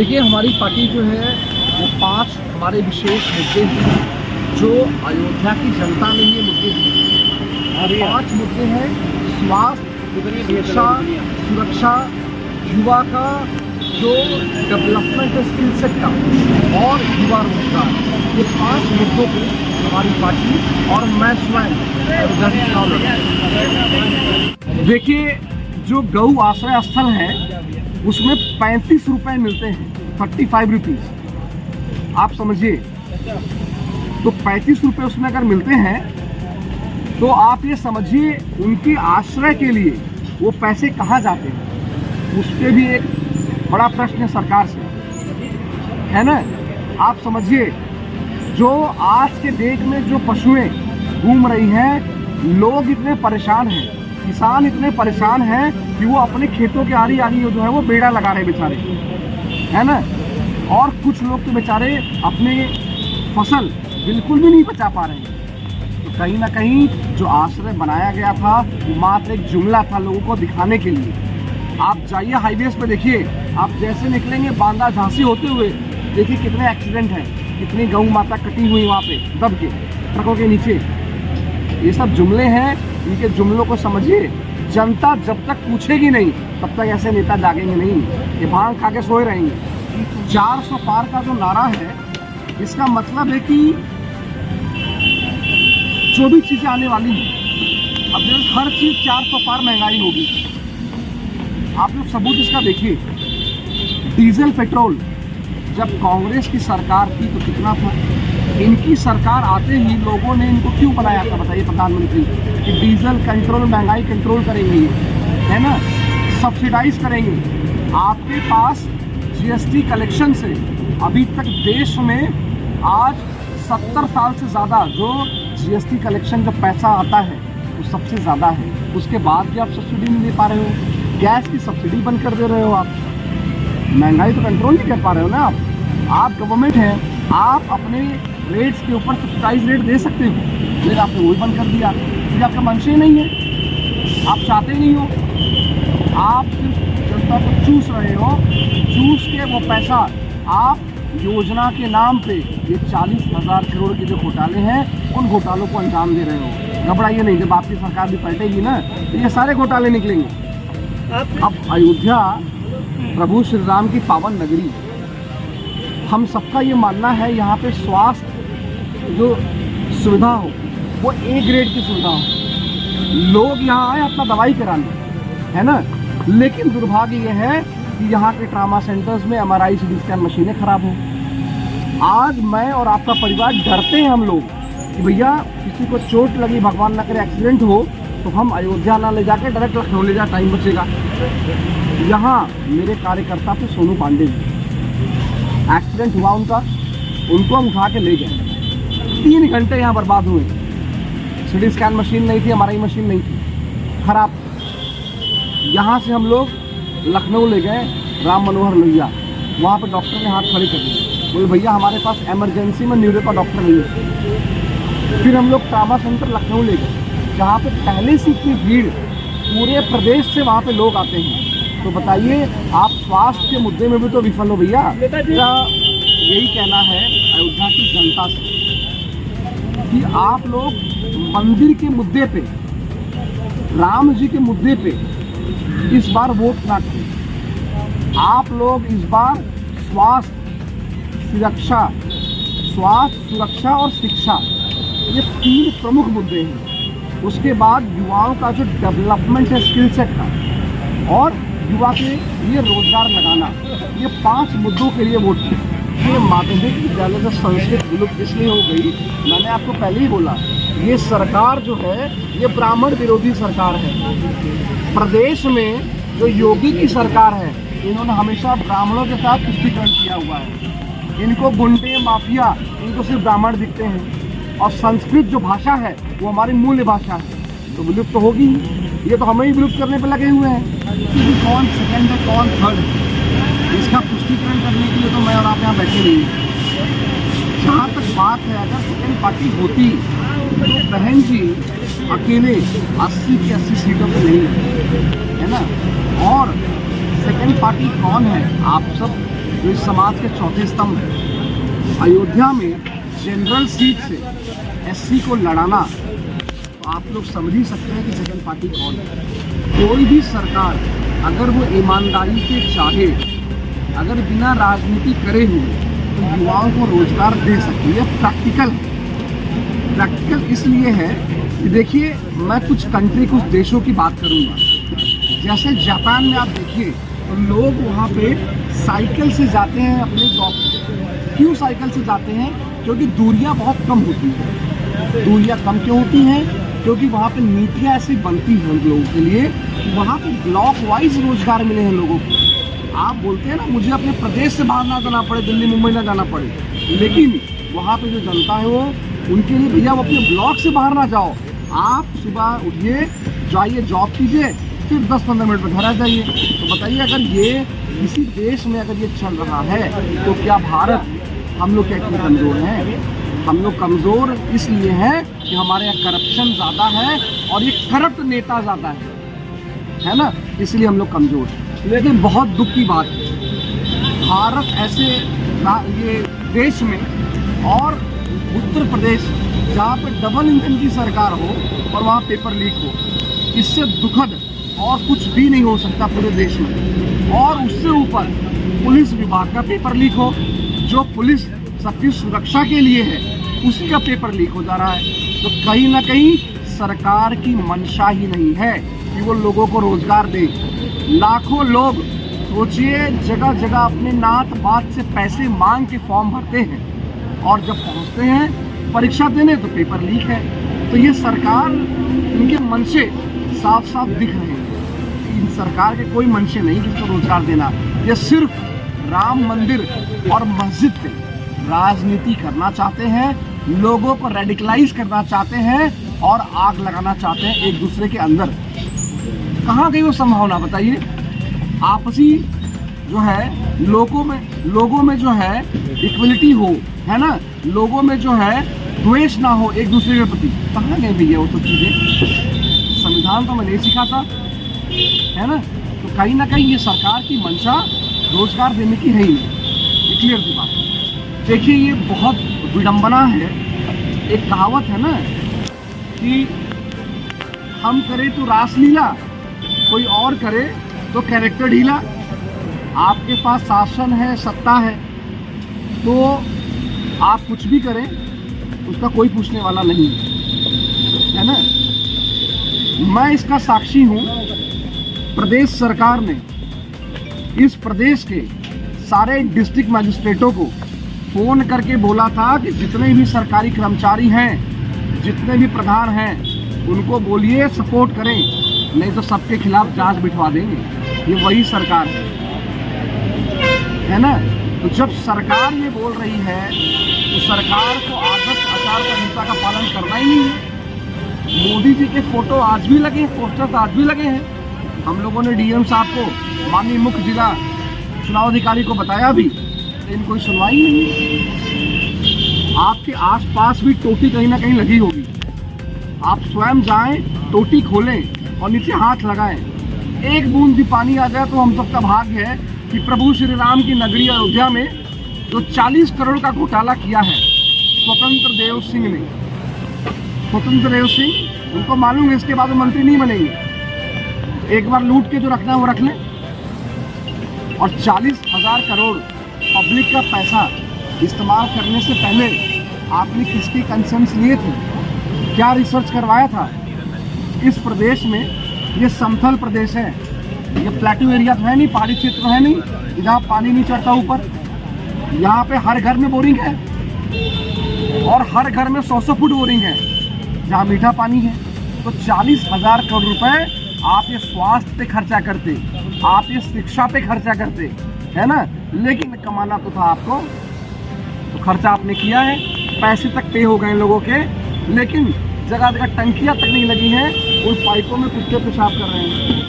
देखिए, हमारी पार्टी जो है वो 5 हमारे विशेष मुद्दे हैं जो अयोध्या की जनता ने ये मुद्दे दिए। 5 मुद्दे हैं: स्वास्थ्य, शिक्षा, सुरक्षा, युवा का जो डेवलपमेंट स्किल सेट का और युवा रोजगार। ये 5 मुद्दों पे हमारी पार्टी और मैं स्वयं चुनाव लड़ा। देखिए, जो गौ आश्रय स्थल है उसमें 35 रुपए मिलते हैं, 35 रुपीज। आप समझिए, तो 35 रुपए उसमें अगर मिलते हैं तो आप ये समझिए उनके आश्रय के लिए वो पैसे कहाँ जाते हैं। उस पर भी एक बड़ा प्रश्न है सरकार से, है ना। आप समझिए, जो आज के डेट में जो पशुएं घूम रही हैं, लोग इतने परेशान हैं, किसान इतने परेशान हैं कि वो अपने खेतों के आरी आरी जो है वो बेड़ा लगा रहे बेचारे, है ना। और कुछ लोग तो बेचारे अपने फसल बिल्कुल भी नहीं बचा पा रहे हैं। तो कहीं ना कहीं जो आश्रय बनाया गया था वो मात्र एक जुमला था लोगों को दिखाने के लिए। आप जाइए हाईवेज पे, देखिए, आप जैसे निकलेंगे बांदा झांसी होते हुए, देखिए कितने एक्सीडेंट हैं, कितनी गौ माता कटी हुई वहाँ पे दब के ट्रकों के नीचे। ये सब जुमले हैं, इनके जुमलों को समझिए। जनता जब तक पूछेगी नहीं तब तक ऐसे नेता जागेंगे नहीं, ये भांग खा के सोए रहेंगे। 400 पार का जो नारा है, इसका मतलब है कि जो भी चीजें आने वाली हैं, अब हर चीज 400 पार महंगाई होगी। आप लोग सबूत इसका देखिए। डीजल पेट्रोल जब कांग्रेस की सरकार थी तो कितना था, इनकी सरकार आते ही लोगों ने इनको क्यों बनाया था बताइए प्रधानमंत्री, कि डीजल कंट्रोल, महंगाई कंट्रोल करेंगे, है ना, सब्सिडाइज करेंगे। आपके पास जीएसटी कलेक्शन से अभी तक देश में आज 70 साल से ज़्यादा जो जीएसटी कलेक्शन का पैसा आता है वो सबसे ज़्यादा है। उसके बाद भी आप सब्सिडी नहीं दे पा रहे हो, गैस की सब्सिडी बंद कर दे रहे हो, आप महंगाई तो कंट्रोल नहीं कर पा रहे हो ना। आप गवर्नमेंट हैं, आप अपने रेट्स के ऊपर सब्सिडाइज रेट दे सकते हो, लेकिन आपने वही बंद कर दिया। ये आपका मंशा ही नहीं है, आप चाहते नहीं हो, आप सिर्फ जनता को चूस रहे हो। चूस के वो पैसा आप योजना के नाम पे, ये 40,000 करोड़ के जो घोटाले हैं उन घोटालों को अंजाम दे रहे हो। घबराइए नहीं, जब आपकी सरकार भी पलटेगी ना तो ये सारे घोटाले निकलेंगे। अब अयोध्या प्रभु श्री राम की पावन नगरी, हम सबका ये मानना है यहाँ पे स्वास्थ्य जो सुविधा हो वो ए ग्रेड की सुविधा हो। लोग यहाँ आए अपना दवाई कराने, है ना, लेकिन दुर्भाग्य ये है कि यहाँ के ट्रामा सेंटर्स में MRI CT स्कैन मशीनें खराब हो। आज मैं और आपका परिवार डरते हैं हम लोग कि भैया किसी को चोट लगी, भगवान ना करे एक्सीडेंट हो, तो हम अयोध्या ना ले जाके डायरेक्ट लखनऊ ले जाए, टाइम बचेगा। यहाँ मेरे कार्यकर्ता थे सोनू पांडे जी, एक्सीडेंट हुआ उनको हम उठा के ले गए। 3 घंटे यहाँ बर्बाद हुए। CT स्कैन मशीन नहीं थी, MRI मशीन नहीं थी, खराब। यहाँ से हम लोग लखनऊ ले गए, राम मनोहर लोहिया, वहाँ पे डॉक्टर ने हाथ खड़े कर दिए, बोले भैया हमारे पास एमरजेंसी में न्यूरो का डॉक्टर नहीं है। फिर हम लोग ट्रामा सेंटर लखनऊ ले गए, जहाँ पे पहले से इतनी भीड़, पूरे प्रदेश से वहाँ पे लोग आते हैं। तो बताइए, आप स्वास्थ्य के मुद्दे में भी तो विफल हो भैया। मेरा यही कहना है अयोध्या की जनता से कि आप लोग मंदिर के मुद्दे पे, राम जी के मुद्दे पे इस बार वोट ना करें। आप लोग इस बार स्वास्थ्य, सुरक्षा और शिक्षा, ये 3 प्रमुख मुद्दे हैं। उसके बाद युवाओं का जो डेवलपमेंट है स्किल सेट का, और युवा के लिए रोजगार लगाना, ये 5 मुद्दों के लिए वोट किया। ये माध्यमिक विद्यालय का संस्कृत विलुप्त इसलिए हो गई, मैंने आपको पहले ही बोला, ये सरकार जो है ये ब्राह्मण विरोधी सरकार है। प्रदेश में जो योगी की सरकार है, इन्होंने हमेशा ब्राह्मणों के साथ तुष्टीकरण किया हुआ है। इनको गुंडे, माफिया, इनको सिर्फ ब्राह्मण दिखते हैं। और संस्कृत जो भाषा है वो हमारी मूल्य भाषा है, तो विलुप्त तो होगी। ये तो हमें ही विलुप्त करने पर लगे हुए हैं कि कौन सेकंड है कौन थर्ड, इसका पुष्टिकरण करने के लिए तो मैं और आप यहाँ बैठे नहीं हैं। जहाँ तक बात है, अगर सेकंड पार्टी होती तो बहन जी अकेले 80 की 80 सीटों पर नहीं है ना। और सेकंड पार्टी कौन है, आप सब जो इस समाज के चौथे स्तंभ हैं, अयोध्या में जनरल सीट से एससी को लड़ाना, तो आप लोग समझ ही सकते हैं कि सेकंड पार्टी कौन है। कोई भी सरकार अगर वो ईमानदारी से चाहे, अगर बिना राजनीति करे हुए तो युवाओं को रोजगार दे सकती है। प्रैक्टिकल इसलिए है कि देखिए, मैं कुछ कंट्री, कुछ देशों की बात करूंगा। जैसे जापान में आप देखिए तो लोग वहाँ पे साइकिल से जाते हैं अपने जॉब पे। क्यों साइकिल से जाते हैं? क्योंकि दूरियाँ बहुत कम होती हैं। दूरियाँ कम क्यों होती हैं? क्योंकि वहाँ पे नीतियाँ ऐसी बनती हैं उन लोगों के लिए, वहाँ पे ब्लॉक वाइज रोजगार मिले हैं लोगों को। आप बोलते हैं ना, मुझे अपने प्रदेश से बाहर ना जाना पड़े, दिल्ली मुंबई ना जाना पड़े, लेकिन वहाँ पे जो जनता है वो, उनके लिए भैया वो अपने ब्लॉक से बाहर ना जाओ, आप सुबह उठिए, जाइए जॉब कीजिए, फिर 10-15 मिनट में घर आ जाइए। तो बताइए, अगर ये किसी देश में अगर ये चल रहा है तो क्या भारत, हम लोग क्या इतने कमज़ोर हैं? हम लोग कमज़ोर इसलिए हैं कि हमारे यहाँ करप्शन ज़्यादा है और ये करप्ट नेता ज़्यादा है ना, इसलिए हम लोग कमज़ोर हैं। लेकिन बहुत दुख की बात है, भारत ऐसे ये देश में और उत्तर प्रदेश जहाँ पे डबल इंजन की सरकार हो और वहाँ पेपर लीक हो, इससे दुखद और कुछ भी नहीं हो सकता पूरे देश में। और उससे ऊपर पुलिस विभाग का पेपर लीक हो, जो पुलिस सबकी सुरक्षा के लिए है, उसी का पेपर लीक हो जा रहा है। तो कहीं ना कहीं सरकार की मंशा ही नहीं है कि वो लोगों को रोजगार दे। लाखों लोग, सोचिए, जगह जगह अपने नात बात से पैसे मांग के फॉर्म भरते हैं और जब पहुंचते हैं परीक्षा देने तो पेपर लीक है। तो ये सरकार, इनके मंशे साफ साफ दिख रहे हैं। इन सरकार के कोई मंशे नहीं जिसको रोजगार देना। ये सिर्फ राम मंदिर और मस्जिद पे राजनीति करना चाहते हैं, लोगों को रेडिकलाइज करना चाहते हैं और आग लगाना चाहते हैं एक दूसरे के अंदर। कहाँ गई वो संभावना बताइए? आपसी जो है लोगों में जो है इक्वलिटी हो, है ना, लोगों में जो है द्वेष ना हो एक दूसरे के प्रति। कहाँ गए भैया वो सब चीज़ें? संविधान तो मैंने सीखा था, है ना। तो कहीं ना कहीं ये सरकार की मंशा रोजगार देने की है ही नहीं, ये क्लियर सी बात है। देखिए, ये बहुत विडंबना है। एक कहावत है ना कि हम करें तो रासलीला, कोई और करे तो कैरेक्टर ढीला। आपके पास शासन है, सत्ता है, तो आप कुछ भी करें उसका कोई पूछने वाला नहीं है ना। मैं इसका साक्षी हूँ। प्रदेश सरकार ने इस प्रदेश के सारे डिस्ट्रिक्ट मजिस्ट्रेटों को फ़ोन करके बोला था कि जितने भी सरकारी कर्मचारी हैं, जितने भी प्रधान हैं, उनको बोलिए सपोर्ट करें, नहीं तो सबके खिलाफ जांच बिठवा देंगे। ये वही सरकार है ना। तो जब सरकार ये बोल रही है तो सरकार को आदर्श आचार संहिता का पालन करना ही नहीं है। मोदी जी के फोटो आज भी लगे हैं, पोस्टर्स आज भी लगे हैं। हम लोगों ने डीएम साहब को, माननीय मुख्य जिला चुनाव अधिकारी को बताया भी, लेकिन कोई सुनवाई नहीं है। आपके आसपास भी टोटी कहीं ना कहीं लगी होगी, आप स्वयं जाएं, टोटी खोलें और नीचे हाथ लगाएं। एक बूंद भी पानी आ जाए तो हम सबका भाग्य है कि प्रभु श्री राम की नगरी अयोध्या में जो 40 करोड़ का घोटाला किया है स्वतंत्र देव सिंह ने, स्वतंत्र देव सिंह, उनको मालूम है इसके बाद मंत्री नहीं बनेंगे। एक बार लूट के जो रखना है वो रख लें। और 40,000 करोड़ पब्लिक का पैसा इस्तेमाल करने से पहले आपने किसके कंसेंट्स लिए थे? क्या रिसर्च करवाया था? इस प्रदेश में, ये समतल प्रदेश है, ये प्लेटू एरिया तो है नहीं, पहाड़ी क्षेत्र है नहीं, जहाँ पानी नहीं चढ़ता ऊपर। यहाँ पे हर घर में बोरिंग है और हर घर में 100-100 फुट बोरिंग है जहाँ मीठा पानी है। तो 40,000 करोड़ रुपए आप ये स्वास्थ्य पे खर्चा करते, आप ये शिक्षा पे खर्चा करते, है ना। लेकिन कमाना तो था आपको, तो खर्चा आपने किया है, पैसे तक पे हो गए लोगों के, लेकिन जगह जगह टंकियाँ तक नहीं लगी हैं, उन पाइपों में कुत्ते पेशाब कर रहे हैं।